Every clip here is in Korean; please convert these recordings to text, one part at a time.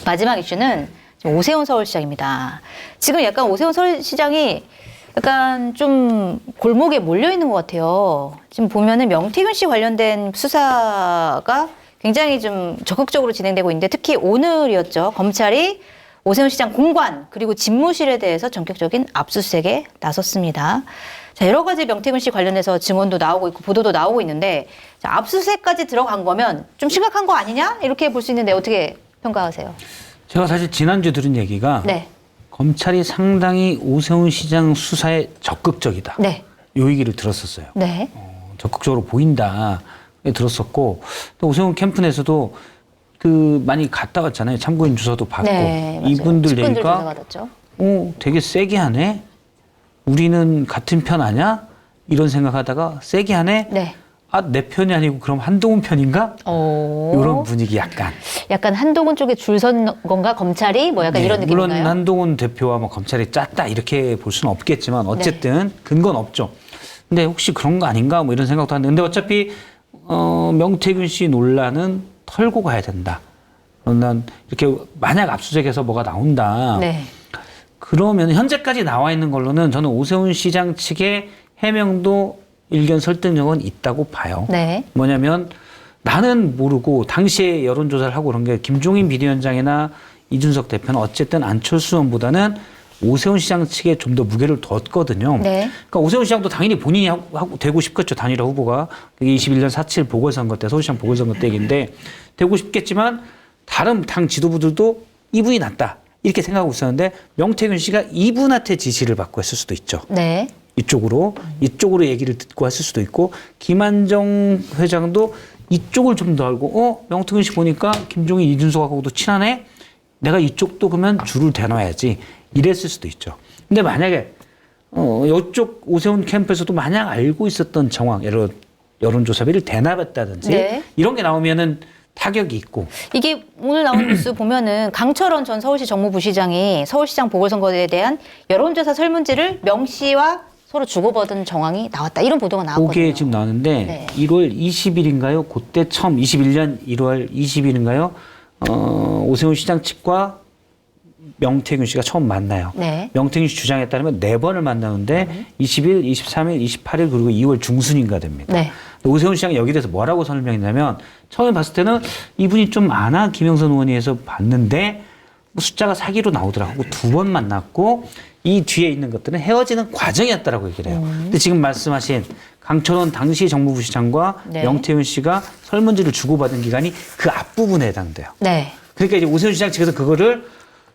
마지막 이슈는 오세훈 서울시장입니다. 지금 약간 오세훈 서울시장이 약간 좀 골목에 몰려 있는 것 같아요. 지금 보면은 명태균 씨 관련된 수사가 굉장히 좀 적극적으로 진행되고 있는데 특히 오늘이었죠. 검찰이 오세훈 시장 공관 그리고 집무실에 대해서 전격적인 압수수색에 나섰습니다. 자, 여러 가지 명태균 씨 관련해서 증언도 나오고 있고 보도도 나오고 있는데 자, 압수수색까지 들어간 거면 좀 심각한 거 아니냐? 이렇게 볼 수 있는데 어떻게 평가하세요? 제가 사실 지난주에 들은 얘기가 네. 검찰이 상당히 오세훈 시장 수사에 적극적이다. 네. 이 얘기를 들었었어요. 네. 적극적으로 보인다. 들었었고 또 오세훈 캠프 내에서도 그 많이 갔다 왔잖아요. 참고인 주사도 받고 네, 맞아요. 이분들 측근들 얘기가 조사 받았죠. 되게 세게 하네. 우리는 같은 편 아냐? 이런 생각하다가 세게 하네. 네. 아, 내 편이 아니고 그럼 한동훈 편인가? 오. 이런 분위기 약간. 약간 한동훈 쪽에 줄 선 건가 검찰이 뭐 약간 네, 이런 느낌인가요? 물론 한동훈 대표와 뭐 검찰이 짰다 이렇게 볼 수는 없겠지만 어쨌든 근거는 없죠. 근데 혹시 그런 거 아닌가 뭐 이런 생각도 하는데 근데 어차피 명태균 씨 논란은 털고 가야 된다. 난 이렇게 만약 압수수색에서 뭐가 나온다. 네. 그러면 현재까지 나와 있는 걸로는 저는 오세훈 시장 측의 해명도 일견 설득력은 있다고 봐요. 네. 뭐냐면 나는 모르고 당시에 여론조사를 하고 그런 게 김종인 비대위원장이나 이준석 대표는 어쨌든 안철수 의원보다는 오세훈 시장 측에 좀 더 무게를 뒀거든요. 네. 그러니까 오세훈 시장도 당연히 본인이 하고 되고 싶겠죠. 단일화 후보가. 그게 21년 4.7 보궐선거 때 서울시장 보궐선거 때 얘기인데 되고 싶겠지만 다른 당 지도부들도 이분이 낫다. 이렇게 생각하고 있었는데 명태균 씨가 이분한테 지시를 받고 했을 수도 있죠. 네. 이쪽으로 얘기를 듣고 했을 수도 있고 김한정 회장도 이쪽을 좀 더 알고 명태균 씨 보니까 김종인 이준석하고도 친하네. 내가 이쪽도 그러면 줄을 대놔야지. 이랬을 수도 있죠. 근데 만약에 이쪽 오세훈 캠프에서도 마냥 알고 있었던 정황, 예를 들어 여론조사비를 대납했다든지 네. 이런 게 나오면은 타격이 있고. 이게 오늘 나온 뉴스 보면은 강철원 전 서울시 정무부시장이 서울시장 보궐선거에 대한 여론조사 설문지를 명 씨와 서로 주고받은 정황이 나왔다. 이런 보도가 나왔거든요. 그게 지금 나왔는데 네. 1월 20일인가요? 그때 처음 21년 1월 20일인가요? 오세훈 시장 측과 명태균 씨가 처음 만나요. 네. 명태균 씨 주장에 따르면 4번을 만나는데 20일, 23일, 28일 그리고 2월 중순인가 됩니다. 네. 오세훈 시장이 여기에 대해서 뭐라고 설명했냐면 처음에 봤을 때는 이분이 좀 많아 김영선 의원이 해서 봤는데 뭐 숫자가 사기로 나오더라고. 2번 만났고 이 뒤에 있는 것들은 헤어지는 과정이었다라고 얘기를 해요. 근데 지금 말씀하신 강철원 당시 정무부 시장과 네. 명태균 씨가 설문지를 주고받은 기간이 그 앞부분에 해당돼요. 네. 그러니까 이제 오세훈 시장 측에서 그거를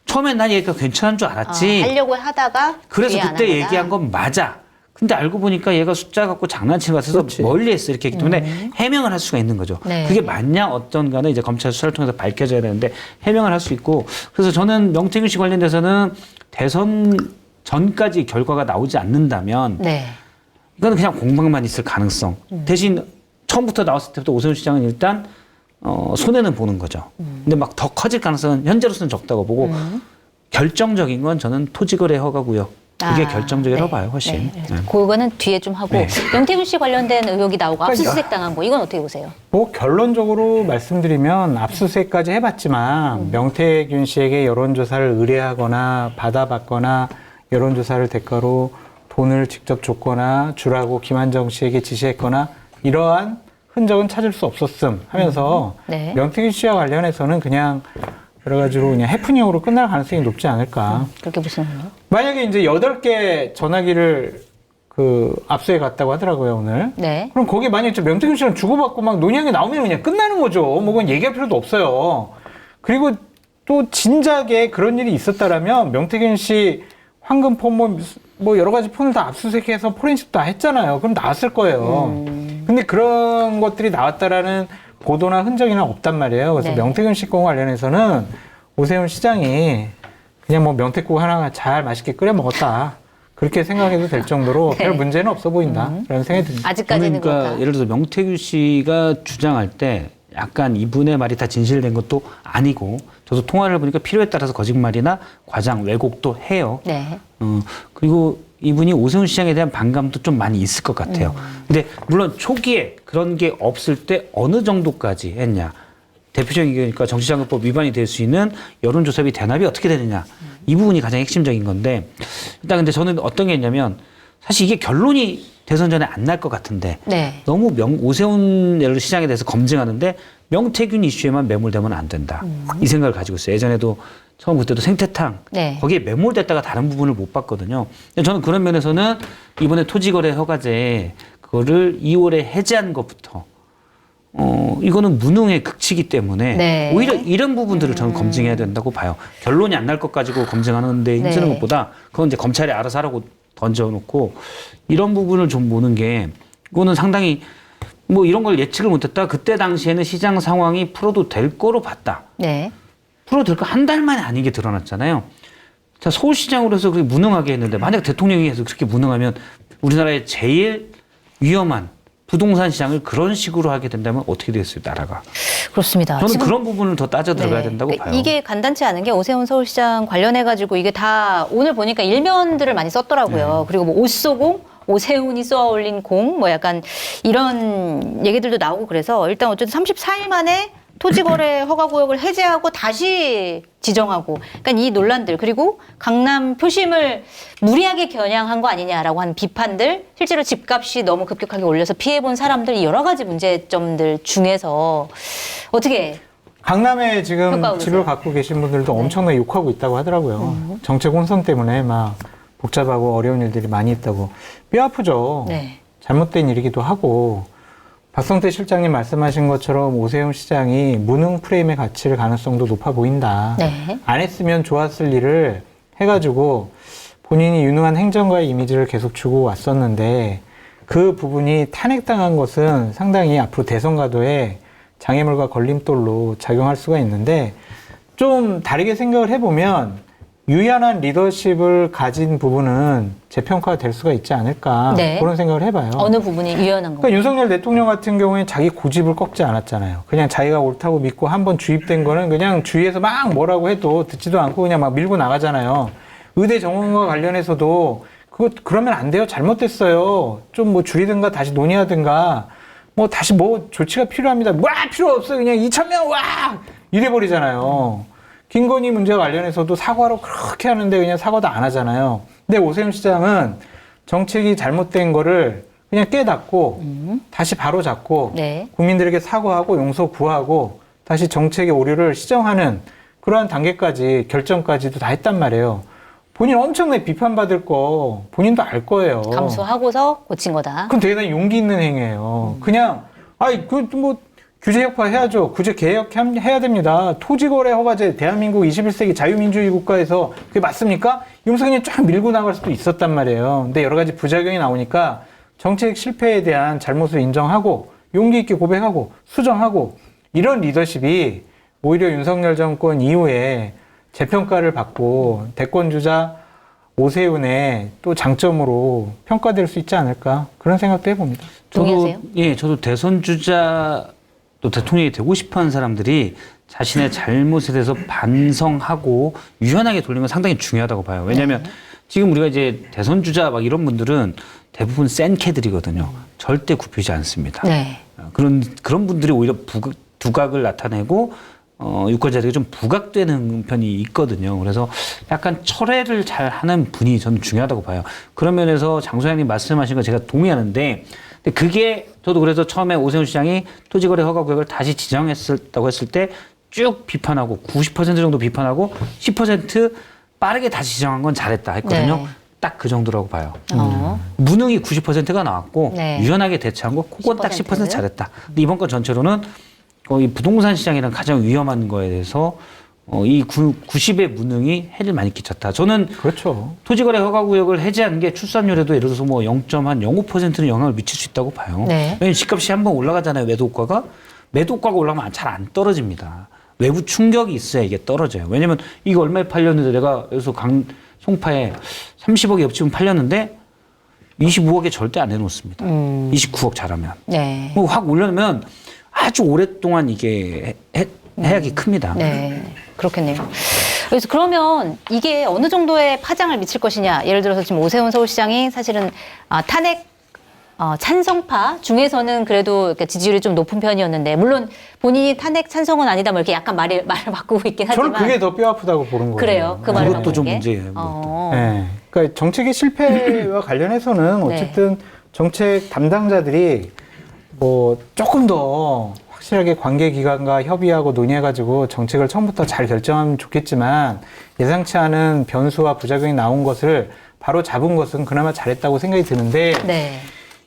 처음엔 난 얘가 괜찮은 줄 알았지. 하려고 하다가 그래서 뒤에 안 그때 한 거다. 얘기한 건 맞아. 근데 알고 보니까 얘가 숫자 갖고 장난치는 것 같아서 멀리 했어. 이렇게 했기 때문에 해명을 할 수가 있는 거죠. 네. 그게 맞냐 어떤 간에 이제 검찰 수사를 통해서 밝혀져야 되는데 해명을 할 수 있고 그래서 저는 명태균 씨 관련돼서는 대선 전까지 결과가 나오지 않는다면 네. 이거는 그냥 공방만 있을 가능성. 대신 처음부터 나왔을 때부터 오세훈 시장은 일단 손해는 보는 거죠. 근데 막 더 커질 가능성은 현재로서는 적다고 보고 결정적인 건 저는 토지거래 허가고요. 그게 결정적이라고 네. 봐요, 훨씬. 네. 네. 그거는 뒤에 좀 하고 네. 명태균 씨 관련된 의혹이 나오고 압수수색 당한 거 이건 어떻게 보세요? 뭐 결론적으로 말씀드리면 압수수색까지 해봤지만 명태균 씨에게 여론조사를 의뢰하거나 받아봤거나 여론조사를 대가로 돈을 직접 줬거나 주라고 김한정 씨에게 지시했거나 이러한 흔적은 찾을 수 없었음 하면서 네. 명태균 씨와 관련해서는 그냥 여러 가지로 그냥 해프닝으로 끝날 가능성이 높지 않을까. 그렇게 보시는군요. 만약에 이제 8개 전화기를 압수해 갔다고 하더라고요, 오늘. 네. 그럼 거기 만약에 저 명태균 씨랑 주고받고 막 논의하게 나오면 그냥 끝나는 거죠. 뭐 그건 얘기할 필요도 없어요. 그리고 또 진작에 그런 일이 있었다라면 명태균 씨 황금 폰 뭐 여러 가지 폰을 다 압수수색해서 포렌식 다 했잖아요. 그럼 나왔을 거예요. 근데 그런 것들이 나왔다라는 보도나 흔적이나 없단 말이에요. 그래서 네. 명태균 씨 건 관련해서는 오세훈 시장이 그냥 뭐 명태국 하나 잘 맛있게 끓여 먹었다. 그렇게 생각해도 될 정도로 네. 별 문제는 없어 보인다. 그런 생각이 듭니다. 아직까지는 그러니까 그렇다. 예를 들어서 명태균 씨가 주장할 때 약간 이분의 말이 다 진실된 것도 아니고 저도 통화를 보니까 필요에 따라서 거짓말이나 과장, 왜곡도 해요. 네. 그리고 이분이 오세훈 시장에 대한 반감도 좀 많이 있을 것 같아요. 근데 물론 초기에 그런 게 없을 때 어느 정도까지 했냐. 대표적인 게니까 정치자금법 위반이 될 수 있는 여론조사비 대납이 어떻게 되느냐. 이 부분이 가장 핵심적인 건데 일단 근데 저는 어떤 게 있냐면 사실 이게 결론이 대선 전에 안 날 것 같은데 네. 너무 오세훈 예를 들어 시장에 대해서 검증하는데 명태균 이슈에만 매몰되면 안 된다. 이 생각을 가지고 있어요. 예전에도 처음 그때도 생태탕 네. 거기에 매몰됐다가 다른 부분을 못 봤거든요. 근데 저는 그런 면에서는 이번에 토지거래 허가제 그거를 2월에 해제한 것부터 이거는 무능의 극치기 때문에 네. 오히려 이런 부분들을 저는 검증해야 된다고 봐요. 결론이 안 날 것 가지고 검증하는 데 힘쓰는 네. 것보다 그건 이제 검찰이 알아서 하라고 던져놓고 이런 부분을 좀 보는 게 이거는 상당히 뭐 이런 걸 예측을 못했다. 그때 당시에는 시장 상황이 풀어도 될 거로 봤다. 네. 풀어도 될 거 한 달 만에 아닌 게 드러났잖아요. 자, 서울시장으로 해서 그렇게 무능하게 했는데 만약 대통령이 해서 그렇게 무능하면 우리나라의 제일 위험한 부동산 시장을 그런 식으로 하게 된다면 어떻게 되겠어요, 나라가? 그렇습니다. 저는 지금 그런 부분을 더 따져 들어가야 네. 된다고 그러니까 봐요. 이게 간단치 않은 게 오세훈 서울시장 관련해가지고 이게 다 오늘 보니까 일면들을 많이 썼더라고요. 그리고 뭐 옷소공, 오세훈이 쏘아올린 공, 뭐 약간 이런 얘기들도 나오고 그래서 일단 어쨌든 34일 만에 토지거래 허가구역을 해제하고 다시 지정하고, 그러니까 이 논란들 그리고 강남 표심을 무리하게 겨냥한 거 아니냐라고 하는 비판들, 실제로 집값이 너무 급격하게 올려서 피해본 사람들 여러 가지 문제점들 중에서 어떻게 강남에 지금 평가하고 집을 계세요? 갖고 계신 분들도 엄청나게 욕하고 있다고 하더라고요. 정책 혼선 때문에 막 복잡하고 어려운 일들이 많이 있다고. 뼈 아프죠. 네. 잘못된 일이기도 하고. 박성태 실장님 말씀하신 것처럼 오세훈 시장이 무능 프레임의 가치를 가능성도 높아 보인다. 네. 안 했으면 좋았을 일을 해가지고 본인이 유능한 행정가의 이미지를 계속 주고 왔었는데 그 부분이 탄핵당한 것은 상당히 앞으로 대선 가도에 장애물과 걸림돌로 작용할 수가 있는데 좀 다르게 생각을 해보면 유연한 리더십을 가진 부분은 재평가가 될 수가 있지 않을까 네. 그런 생각을 해봐요. 어느 부분이 유연한 거? 그러니까 윤석열 대통령 같은 경우에는 자기 고집을 꺾지 않았잖아요. 그냥 자기가 옳다고 믿고 한번 주입된 거는 그냥 주위에서 막 뭐라고 해도 듣지도 않고 그냥 막 밀고 나가잖아요. 의대 정원과 관련해서도 그러면 안 돼요. 잘못됐어요. 좀 뭐 줄이든가 다시 논의하든가 뭐 다시 뭐 조치가 필요합니다. 와 필요 없어요. 그냥 2,000명 와 이래버리잖아요. 김건희 문제와 관련해서도 사과로 그렇게 하는데 그냥 사과도 안 하잖아요. 근데 오세훈 시장은 정책이 잘못된 거를 그냥 깨닫고 다시 바로 잡고 네. 국민들에게 사과하고 용서 구하고 다시 정책의 오류를 시정하는 그러한 단계까지 결정까지도 다 했단 말이에요. 본인 엄청나게 비판받을 거 본인도 알 거예요. 감수하고서 고친 거다. 그건 대단히 용기 있는 행위예요. 그냥 뭐 규제 혁파해야죠. 규제 개혁해야 됩니다. 토지거래 허가제 대한민국 21세기 자유민주주의 국가에서 그게 맞습니까? 이러면서 그냥 쫙 밀고 나갈 수도 있었단 말이에요. 근데 여러 가지 부작용이 나오니까 정책 실패에 대한 잘못을 인정하고 용기 있게 고백하고 수정하고 이런 리더십이 오히려 윤석열 정권 이후에 재평가를 받고 대권주자 오세훈의 또 장점으로 평가될 수 있지 않을까 그런 생각도 해봅니다. 동의하세요? 저도 대선 주자 또 대통령이 되고 싶어하는 사람들이 자신의 잘못에 대해서 반성하고 유연하게 돌리는 건 상당히 중요하다고 봐요. 왜냐하면 지금 우리가 이제 대선 주자 막 이런 분들은 대부분 센 캐들이거든요. 절대 굽히지 않습니다. 네. 그런 분들이 오히려 두각을 나타내고 유권 자리가 좀 부각되는 편이 있거든요. 그래서 약간 철회를 잘 하는 분이 저는 중요하다고 봐요. 그런 면에서 장 소장님 말씀하신 거 제가 동의하는데 근데 그게 저도 그래서 처음에 오세훈 시장이 토지거래 허가 구역을 다시 지정했다고 했을 때 쭉 비판하고 90% 정도 비판하고 10% 빠르게 다시 지정한 건 잘했다 했거든요. 네. 딱 그 정도라고 봐요. 무능이 90%가 나왔고 네. 유연하게 대처한 거 그건 딱 10% 10% 잘했다. 근데 이번 건 전체로는 이 부동산 시장이란 가장 위험한 거에 대해서 이 90의 무능이 해를 많이 끼쳤다. 저는 그렇죠. 토지거래 허가구역을 해제하는 게 출산율에도 예를 들어서 뭐 0.05%는 영향을 미칠 수 있다고 봐요. 네. 왜냐면 집값이 한번 올라가잖아요. 매도효과가. 매도효과가 올라가면 잘 안 떨어집니다. 외부 충격이 있어야 이게 떨어져요. 왜냐면 이게 얼마에 팔렸는데 내가 여기서 송파에 30억에 옆집은 팔렸는데 25억에 절대 안 해놓습니다. 29억 잘하면. 네. 뭐 확 올려놓으면 아주 오랫동안 이게 해악이 큽니다. 네. 그렇겠네요. 그래서 그러면 이게 어느 정도의 파장을 미칠 것이냐. 예를 들어서 지금 오세훈 서울시장이 사실은 탄핵 찬성파 중에서는 그래도 이렇게 지지율이 좀 높은 편이었는데 물론 본인이 탄핵 찬성은 아니다 뭐 이렇게 약간 말을 바꾸고 있긴 하지만 저는 그게 더 뼈 아프다고 보는 거예요. 그래요. 그 말을 그것도 바꾸는 좀 게? 문제예요. 네. 그러니까 정책의 실패와 관련해서는 네. 어쨌든 정책 담당자들이 뭐 조금 더 확실하게 관계기관과 협의하고 논의해가지고 정책을 처음부터 잘 결정하면 좋겠지만 예상치 않은 변수와 부작용이 나온 것을 바로 잡은 것은 그나마 잘했다고 생각이 드는데 네.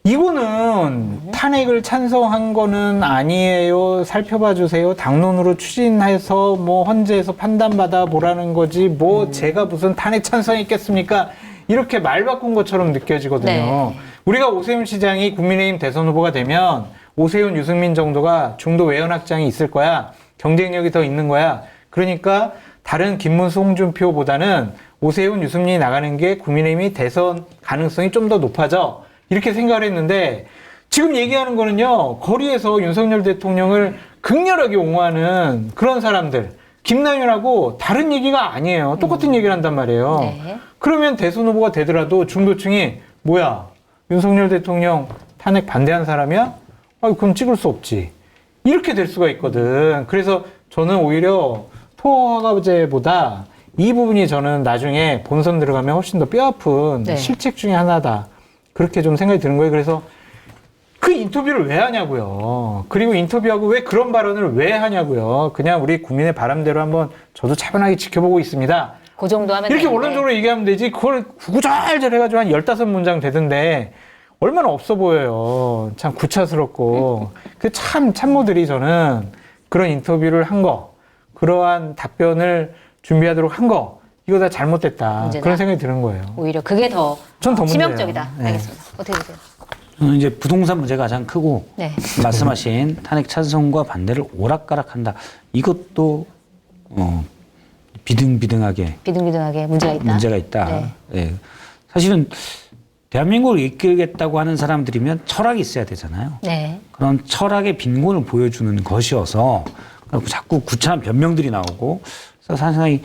이거는 탄핵을 찬성한 거는 아니에요. 살펴봐 주세요. 당론으로 추진해서 뭐 헌재에서 판단받아 보라는 거지. 뭐 제가 무슨 탄핵 찬성했겠습니까? 이렇게 말 바꾼 것처럼 느껴지거든요. 네. 우리가 오세훈 시장이 국민의힘 대선 후보가 되면 오세훈, 유승민 정도가 중도 외연 확장이 있을 거야. 경쟁력이 더 있는 거야. 그러니까 다른 김문수, 홍준표보다는 오세훈, 유승민이 나가는 게 국민의힘이 대선 가능성이 좀 더 높아져. 이렇게 생각을 했는데 지금 얘기하는 거는요. 거리에서 윤석열 대통령을 극렬하게 옹호하는 그런 사람들. 김남윤하고 다른 얘기가 아니에요. 똑같은 얘기를 한단 말이에요. 네. 그러면 대선 후보가 되더라도 중도층이 뭐야? 윤석열 대통령 탄핵 반대한 사람이야? 그럼 찍을 수 없지. 이렇게 될 수가 있거든. 그래서 저는 오히려 토허가제보다 이 부분이 저는 나중에 본선 들어가면 훨씬 더 뼈아픈 네. 실책 중에 하나다. 그렇게 좀 생각이 드는 거예요. 그래서 그 인터뷰를 왜 하냐고요. 그리고 인터뷰하고 왜 그런 발언을 왜 하냐고요. 그냥 우리 국민의 바람대로 한번 저도 차분하게 지켜보고 있습니다. 그 정도 하면 이렇게 되는데. 원론적으로 얘기하면 되지. 그걸 구구절절 해가지고 한 15문장 되던데 얼마나 없어 보여요. 참 구차스럽고. 그 참모들이 저는 그런 인터뷰를 한 거, 그러한 답변을 준비하도록 한 거, 이거 다 잘못됐다. 문제다. 그런 생각이 드는 거예요. 오히려 그게 더 전더 문제예요. 치명적이다. 네. 알겠습니다. 어떻게 보세요? 저는 이제 부동산 문제가 가장 크고 네. 말씀하신 탄핵 찬성과 반대를 오락가락한다. 이것도 비등비등하게 비등비등하게 문제가 있다. 문제가 있다. 네. 예. 사실은 대한민국을 이끌겠다고 하는 사람들이면 철학이 있어야 되잖아요. 네. 그런 철학의 빈곤을 보여주는 것이어서 자꾸 구차한 변명들이 나오고 그래서 상당히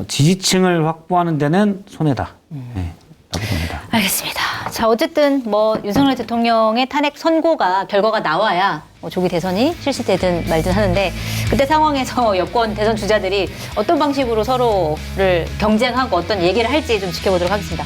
지지층을 확보하는 데는 손해다. 네, 라고 봅니다. 알겠습니다. 자, 어쨌든 뭐 윤석열 대통령의 탄핵 선고가 결과가 나와야 뭐 조기 대선이 실시되든 말든 하는데 그때 상황에서 여권 대선 주자들이 어떤 방식으로 서로를 경쟁하고 어떤 얘기를 할지 좀 지켜보도록 하겠습니다.